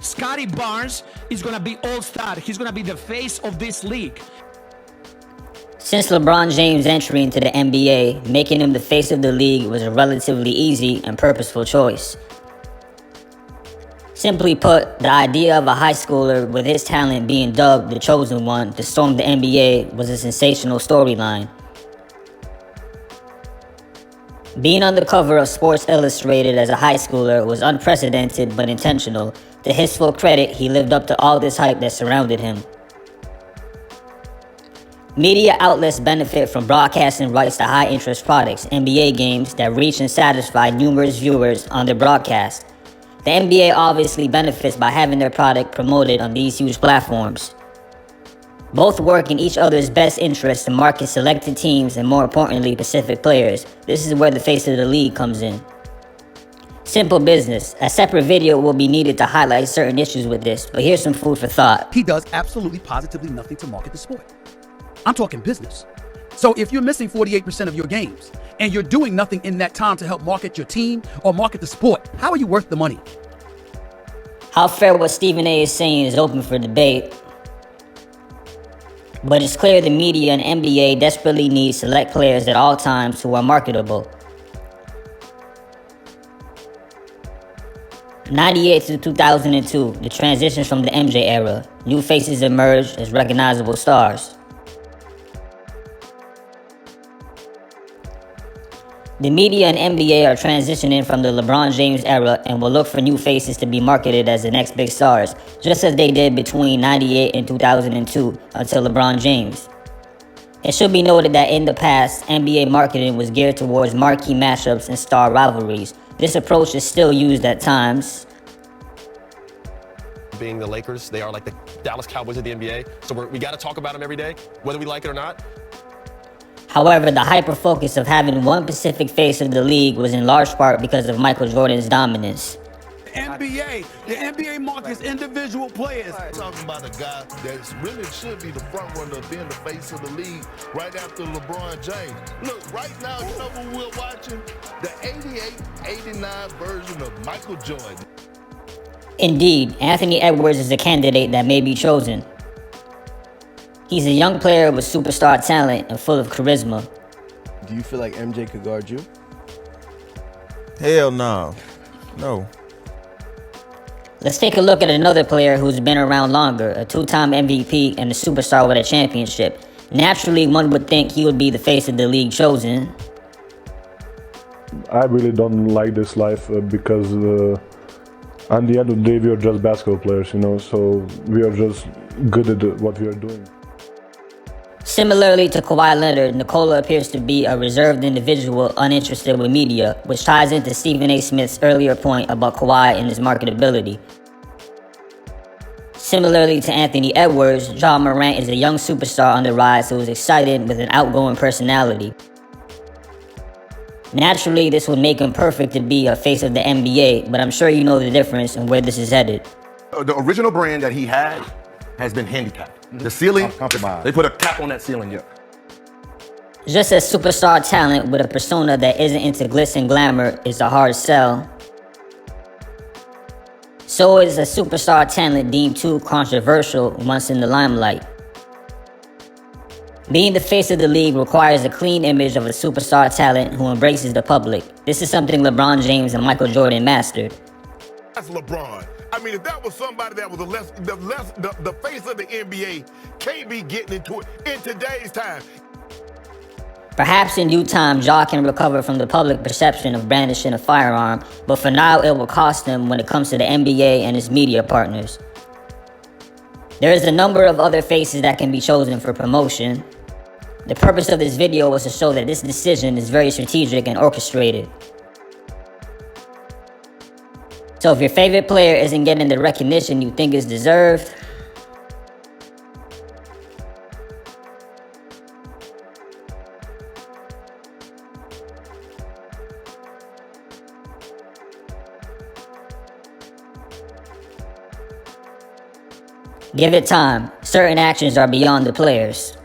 Scotty Barnes is going to be all-star. He's going to be the face of this league. Since LeBron James' entry into the NBA, making him the face of the league was a relatively easy and purposeful choice. Simply put, the idea of a high schooler with his talent being dubbed the chosen one to storm the NBA was a sensational storyline. Being on the cover of Sports Illustrated as a high schooler was unprecedented but intentional. To his full credit, he lived up to all this hype that surrounded him. Media outlets benefit from broadcasting rights to high-interest products, NBA games that reach and satisfy numerous viewers on their broadcast. The NBA obviously benefits by having their product promoted on these huge platforms. Both work in each other's best interest to market selected teams and, more importantly, specific players. This is where the face of the league comes in. Simple business. A separate video will be needed to highlight certain issues with this, but here's some food for thought. He does absolutely positively nothing to market the sport. I'm talking business. So if you're missing 48% of your games and you're doing nothing in that time to help market your team or market the sport, how are you worth the money? How fair what Stephen A is saying is open for debate. But it's clear the media and NBA desperately need select players at all times who are marketable. 98 to 2002, the transition from the MJ era. New faces emerged as recognizable stars. The media and NBA are transitioning from the LeBron James era and will look for new faces to be marketed as the next big stars, just as they did between 98 and 2002 until LeBron James. It should be noted that in the past, NBA marketing was geared towards marquee matchups and star rivalries. This approach is still used at times. Being the Lakers, they are like the Dallas Cowboys of the NBA, so we got to talk about them every day, whether we like it or not. However, the hyper-focus of having one specific face of the league was in large part because of Michael Jordan's dominance. The NBA markets individual players. Talking about a guy that really should be the front runner of being the face of the league right after LeBron James. Look, right now, you know who we're watching? The 88-89 version of Michael Jordan. Indeed, Anthony Edwards is a candidate that may be chosen. He's a young player with superstar talent and full of charisma. Do you feel like MJ could guard you? Hell no. No. Let's take a look at another player who's been around longer, a two-time MVP and a superstar with a championship. Naturally, one would think he would be the face of the league chosen. I really don't like this life because at the end of the day, we are just basketball players, so we are just good at what we are doing. Similarly to Kawhi Leonard, Nikola appears to be a reserved individual uninterested with media, which ties into Stephen A. Smith's earlier point about Kawhi and his marketability. Similarly to Anthony Edwards, Ja Morant is a young superstar on the rise who is excited with an outgoing personality. Naturally, this would make him perfect to be a face of the NBA, but I'm sure you know the difference and where this is headed. The original brand that he had has been handicapped. The ceiling, they put a cap on that ceiling, yeah. Just as superstar talent with a persona that isn't into glitz and glamour is a hard sell, so is a superstar talent deemed too controversial once in the limelight. Being the face of the league requires a clean image of a superstar talent who embraces the public. This is something LeBron James and Michael Jordan mastered. That's LeBron. I mean, if that was somebody that was the face of the NBA, can't be getting into it in today's time. Perhaps in due time, Ja can recover from the public perception of brandishing a firearm, but for now it will cost him when it comes to the NBA and his media partners. There is a number of other faces that can be chosen for promotion. The purpose of this video was to show that this decision is very strategic and orchestrated. So if your favorite player isn't getting the recognition you think is deserved, give it time. Certain actions are beyond the players.